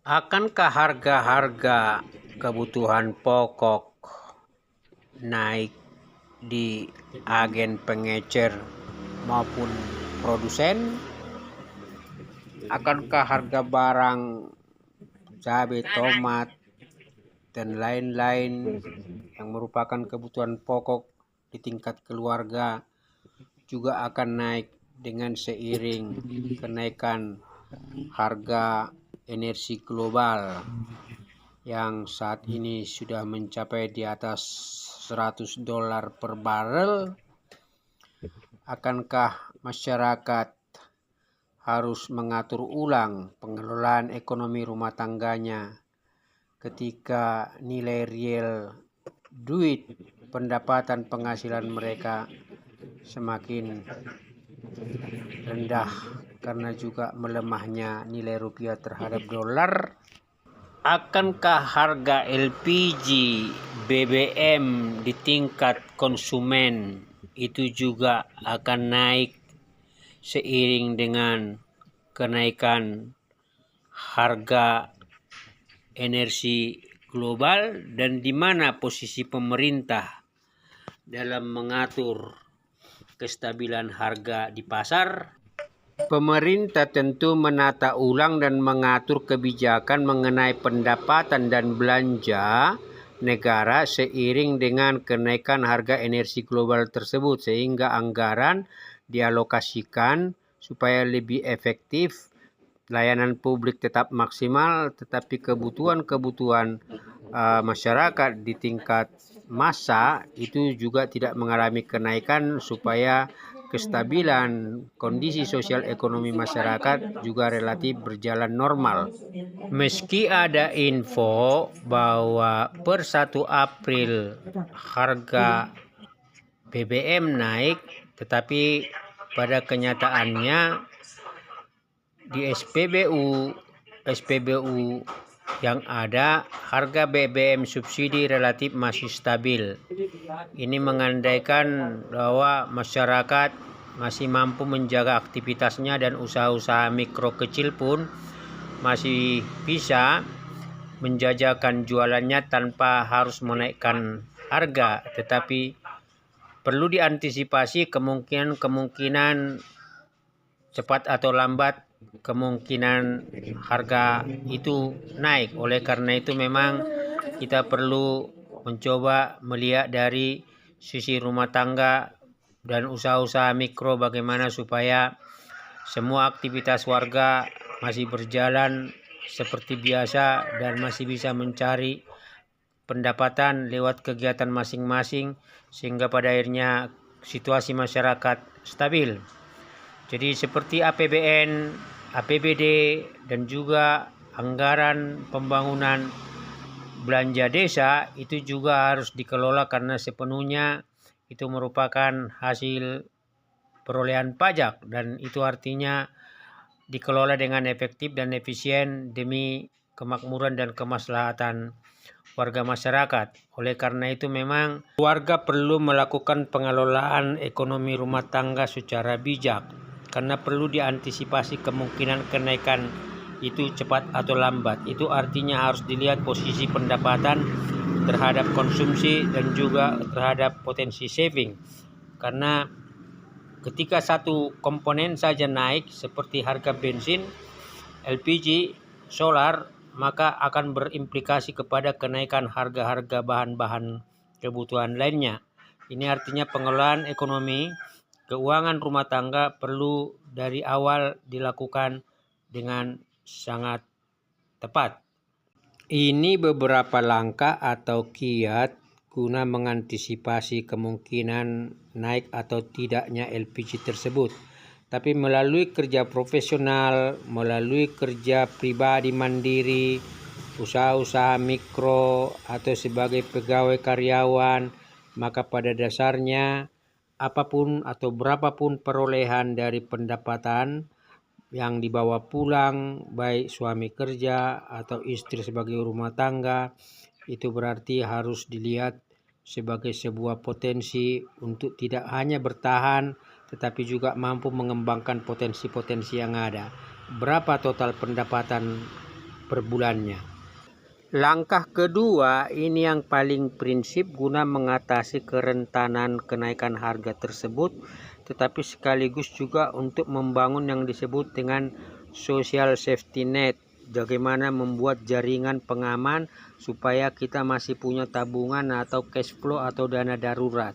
Akankah harga-harga kebutuhan pokok naik di agen pengecer maupun produsen? Akankah harga barang cabai, tomat, dan lain-lain yang merupakan kebutuhan pokok di tingkat keluarga juga akan naik dengan seiring kenaikan harga energi global yang saat ini sudah mencapai di atas $100 per barel? Akankah masyarakat harus mengatur ulang pengelolaan ekonomi rumah tangganya ketika nilai real duit pendapatan penghasilan mereka semakin rendah karena juga melemahnya nilai rupiah terhadap dolar? Akankah harga LPG, BBM di tingkat konsumen itu juga akan naik seiring dengan kenaikan harga energi global, dan di mana posisi pemerintah dalam mengatur kestabilan harga di pasar? Pemerintah tentu menata ulang dan mengatur kebijakan mengenai pendapatan dan belanja negara seiring dengan kenaikan harga energi global tersebut, sehingga anggaran dialokasikan supaya lebih efektif, layanan publik tetap maksimal, tetapi kebutuhan-kebutuhan masyarakat di tingkat massa itu juga tidak mengalami kenaikan, supaya kestabilan kondisi sosial ekonomi masyarakat juga relatif berjalan normal. Meski ada info bahwa per 1 April harga BBM naik, tetapi pada kenyataannya di SPBU yang ada, harga BBM subsidi relatif masih stabil. Ini mengandaikan bahwa masyarakat masih mampu menjaga aktivitasnya dan usaha-usaha mikro kecil pun masih bisa menjajakan jualannya tanpa harus menaikkan harga. Tetapi perlu diantisipasi kemungkinan cepat atau lambat kemungkinan harga itu naik. Oleh karena itu memang kita perlu mencoba melihat dari sisi rumah tangga dan usaha-usaha mikro, bagaimana supaya semua aktivitas warga masih berjalan seperti biasa dan masih bisa mencari pendapatan lewat kegiatan masing-masing, sehingga pada akhirnya situasi masyarakat stabil. Jadi seperti APBN, APBD, dan juga anggaran pembangunan belanja desa itu juga harus dikelola, karena sepenuhnya itu merupakan hasil perolehan pajak, dan itu artinya dikelola dengan efektif dan efisien demi kemakmuran dan kemaslahatan warga masyarakat. Oleh karena itu memang warga perlu melakukan pengelolaan ekonomi rumah tangga secara bijak, karena perlu diantisipasi kemungkinan kenaikan itu cepat atau lambat. Itu artinya harus dilihat posisi pendapatan terhadap konsumsi dan juga terhadap potensi saving. Karena ketika satu komponen saja naik seperti harga bensin, LPG, solar, maka akan berimplikasi kepada kenaikan harga-harga bahan-bahan kebutuhan lainnya. Ini artinya pengelolaan ekonomi keuangan rumah tangga perlu dari awal dilakukan dengan sangat tepat. Ini beberapa langkah atau kiat guna mengantisipasi kemungkinan naik atau tidaknya LPG tersebut. Tapi melalui kerja profesional, melalui kerja pribadi mandiri, usaha-usaha mikro, atau sebagai pegawai karyawan, maka pada dasarnya apapun atau berapapun perolehan dari pendapatan yang dibawa pulang, baik suami kerja atau istri sebagai rumah tangga, itu berarti harus dilihat sebagai sebuah potensi untuk tidak hanya bertahan, tetapi juga mampu mengembangkan potensi-potensi yang ada. Berapa total pendapatan per bulannya. Langkah kedua ini yang paling prinsip guna mengatasi kerentanan kenaikan harga tersebut, tetapi sekaligus juga untuk membangun yang disebut dengan social safety net. Bagaimana membuat jaringan pengaman supaya kita masih punya tabungan atau cash flow atau dana darurat.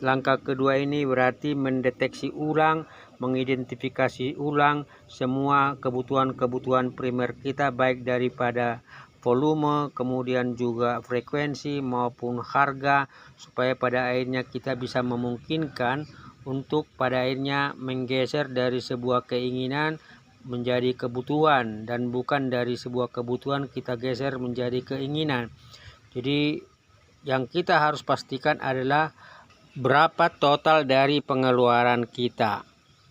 Langkah kedua ini berarti mendeteksi ulang, mengidentifikasi ulang semua kebutuhan-kebutuhan primer kita, baik daripada volume, kemudian juga frekuensi maupun harga, supaya pada akhirnya kita bisa memungkinkan untuk pada akhirnya menggeser dari sebuah keinginan menjadi kebutuhan, dan bukan dari sebuah kebutuhan kita geser menjadi keinginan. Jadi yang kita harus pastikan adalah berapa total dari pengeluaran kita,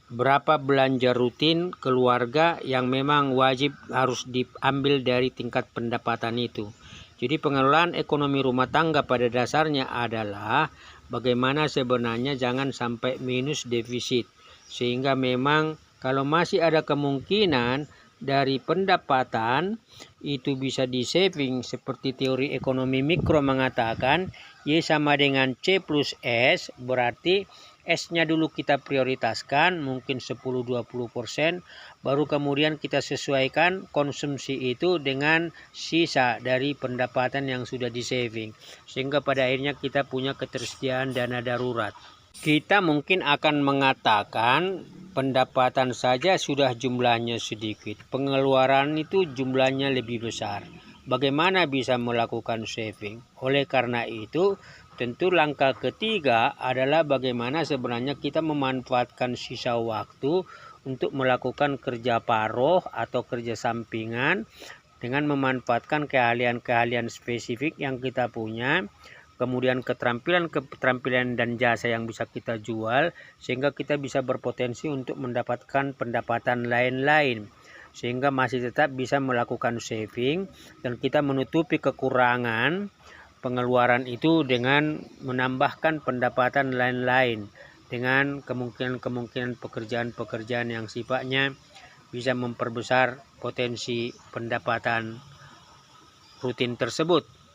berapa belanja rutin keluarga yang memang wajib harus diambil dari tingkat pendapatan itu. Jadi pengelolaan ekonomi rumah tangga pada dasarnya adalah bagaimana sebenarnya jangan sampai minus defisit, sehingga memang kalau masih ada kemungkinan dari pendapatan itu bisa di saving, seperti teori ekonomi mikro mengatakan Y sama dengan C plus S, berarti S-nya dulu kita prioritaskan mungkin 10-20%, baru kemudian kita sesuaikan konsumsi itu dengan sisa dari pendapatan yang sudah di saving, sehingga pada akhirnya kita punya ketersediaan dana darurat. Kita mungkin akan mengatakan pendapatan saja sudah jumlahnya sedikit, pengeluaran itu jumlahnya lebih besar. Bagaimana bisa melakukan saving? Oleh karena itu, tentu langkah ketiga adalah bagaimana sebenarnya kita memanfaatkan sisa waktu untuk melakukan kerja paruh atau kerja sampingan dengan memanfaatkan keahlian-keahlian spesifik yang kita punya, kemudian keterampilan dan jasa yang bisa kita jual, sehingga kita bisa berpotensi untuk mendapatkan pendapatan lain-lain, sehingga masih tetap bisa melakukan saving dan kita menutupi kekurangan pengeluaran itu dengan menambahkan pendapatan lain-lain dengan kemungkinan pekerjaan-pekerjaan yang sifatnya bisa memperbesar potensi pendapatan rutin tersebut.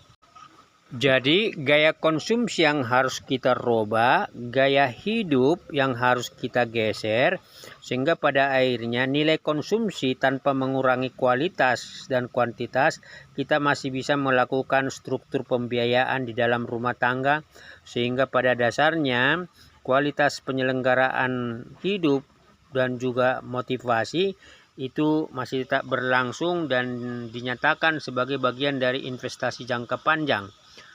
Jadi gaya konsumsi yang harus kita rubah, gaya hidup yang harus kita geser, sehingga pada akhirnya nilai konsumsi tanpa mengurangi kualitas dan kuantitas, kita masih bisa melakukan struktur pembiayaan di dalam rumah tangga, sehingga pada dasarnya kualitas penyelenggaraan hidup dan juga motivasi itu masih tetap berlangsung dan dinyatakan sebagai bagian dari investasi jangka panjang.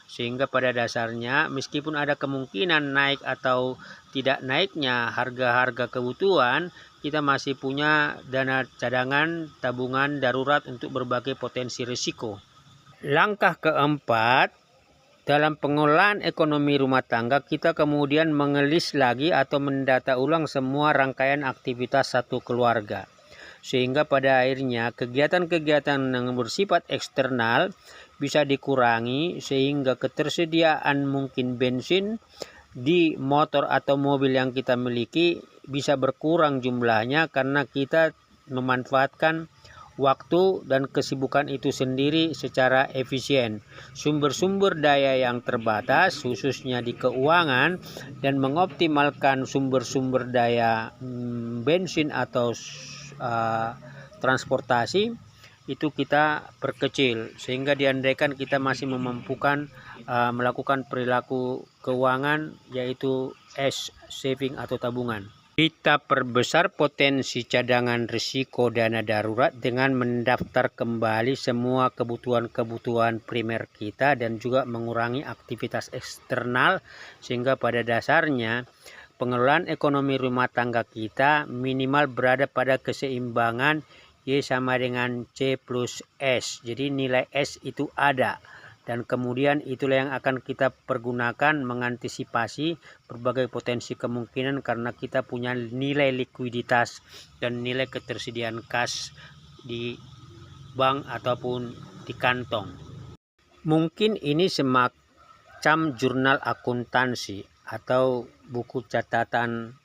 Sehingga pada dasarnya meskipun ada kemungkinan naik atau tidak naiknya harga-harga kebutuhan, kita masih punya dana cadangan, tabungan darurat untuk berbagai potensi risiko. Langkah keempat, dalam pengelolaan ekonomi rumah tangga, kita kemudian mengelis lagi atau mendata ulang semua rangkaian aktivitas satu keluarga. Sehingga pada akhirnya kegiatan-kegiatan yang bersifat eksternal bisa dikurangi, sehingga ketersediaan mungkin bensin di motor atau mobil yang kita miliki bisa berkurang jumlahnya karena kita memanfaatkan waktu dan kesibukan itu sendiri secara efisien. Sumber-sumber daya yang terbatas khususnya di keuangan dan mengoptimalkan sumber-sumber daya bensin atau transportasi itu kita perkecil, sehingga diandaikan kita masih memampukan melakukan perilaku keuangan yaitu saving atau tabungan. Kita perbesar potensi cadangan risiko dana darurat dengan mendaftar kembali semua kebutuhan-kebutuhan primer kita dan juga mengurangi aktivitas eksternal, sehingga pada dasarnya pengelolaan ekonomi rumah tangga kita minimal berada pada keseimbangan Y sama dengan C plus S. Jadi nilai S itu ada. Dan kemudian itulah yang akan kita pergunakan mengantisipasi berbagai potensi kemungkinan karena kita punya nilai likuiditas dan nilai ketersediaan kas di bank ataupun di kantong. Mungkin ini semacam jurnal akuntansi atau buku catatan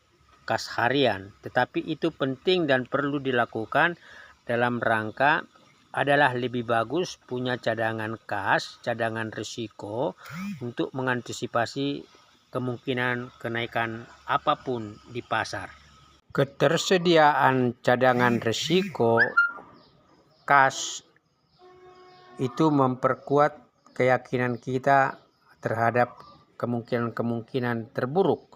kas harian, tetapi itu penting dan perlu dilakukan dalam rangka adalah lebih bagus punya cadangan kas, cadangan risiko untuk mengantisipasi kemungkinan kenaikan apapun di pasar. Ketersediaan cadangan risiko kas itu memperkuat keyakinan kita terhadap kemungkinan-kemungkinan terburuk.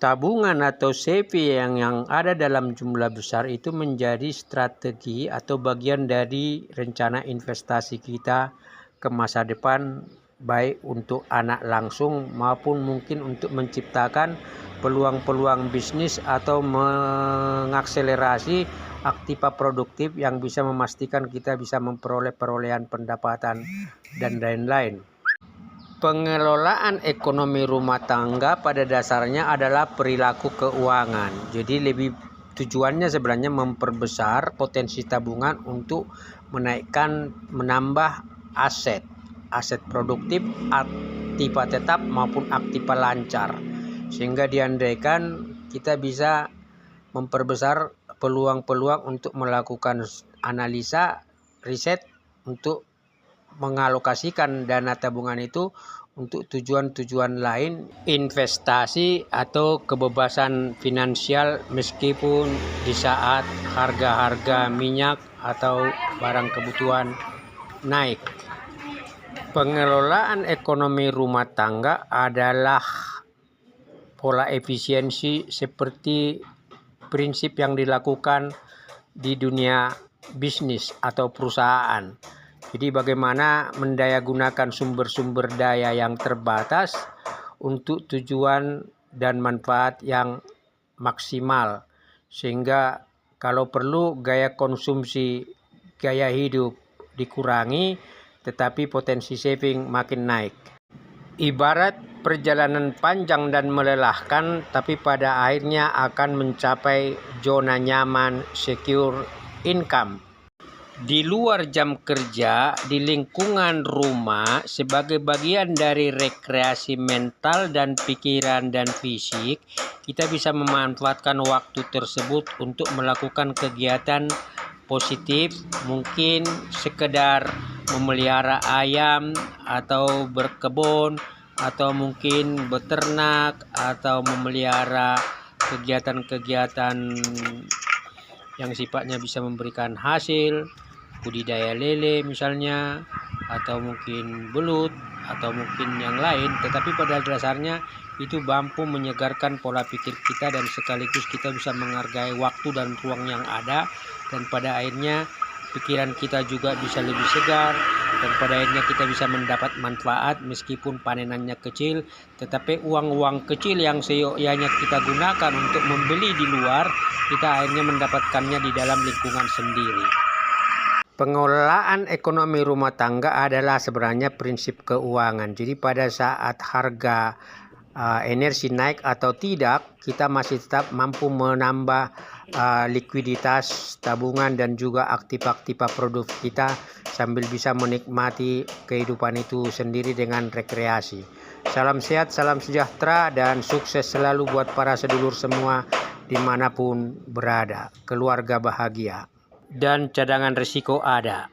Tabungan atau saving yang ada dalam jumlah besar itu menjadi strategi atau bagian dari rencana investasi kita ke masa depan, baik untuk anak langsung maupun mungkin untuk menciptakan peluang-peluang bisnis atau mengakselerasi aktiva produktif yang bisa memastikan kita bisa memperoleh perolehan pendapatan dan lain-lain. Pengelolaan ekonomi rumah tangga pada dasarnya adalah perilaku keuangan. Jadi tujuannya sebenarnya memperbesar potensi tabungan untuk menambah aset produktif, aktiva tetap maupun aktiva lancar. Sehingga diandaikan kita bisa memperbesar peluang-peluang untuk melakukan analisa, riset untuk mengalokasikan dana tabungan itu untuk tujuan-tujuan lain, investasi atau kebebasan finansial meskipun di saat harga-harga minyak atau barang kebutuhan naik. Pengelolaan ekonomi rumah tangga adalah pola efisiensi seperti prinsip yang dilakukan di dunia bisnis atau perusahaan. Jadi bagaimana mendayagunakan sumber-sumber daya yang terbatas untuk tujuan dan manfaat yang maksimal. Sehingga kalau perlu gaya konsumsi, gaya hidup dikurangi, tetapi potensi saving makin naik. Ibarat perjalanan panjang dan melelahkan, tapi pada akhirnya akan mencapai zona nyaman, secure income. Di luar jam kerja, di lingkungan rumah, sebagai bagian dari rekreasi mental dan pikiran dan fisik, kita bisa memanfaatkan waktu tersebut untuk melakukan kegiatan positif, mungkin sekedar memelihara ayam atau berkebun, atau mungkin beternak, atau memelihara kegiatan-kegiatan yang sifatnya bisa memberikan hasil, budidaya lele misalnya, atau mungkin belut, atau mungkin yang lain. Tetapi pada dasarnya itu mampu menyegarkan pola pikir kita dan sekaligus kita bisa menghargai waktu dan ruang yang ada, dan pada akhirnya pikiran kita juga bisa lebih segar, dan pada akhirnya kita bisa mendapat manfaat meskipun panenannya kecil, tetapi uang-uang kecil yang seyogyanya kita gunakan untuk membeli di luar, kita akhirnya mendapatkannya di dalam lingkungan sendiri. Pengelolaan ekonomi rumah tangga adalah sebenarnya prinsip keuangan. Jadi pada saat harga energi naik atau tidak, kita masih tetap mampu menambah likuiditas tabungan dan juga aktiva-aktiva produk kita sambil bisa menikmati kehidupan itu sendiri dengan rekreasi. Salam sehat, salam sejahtera, dan sukses selalu buat para sedulur semua dimanapun berada. Keluarga bahagia dan cadangan risiko ada.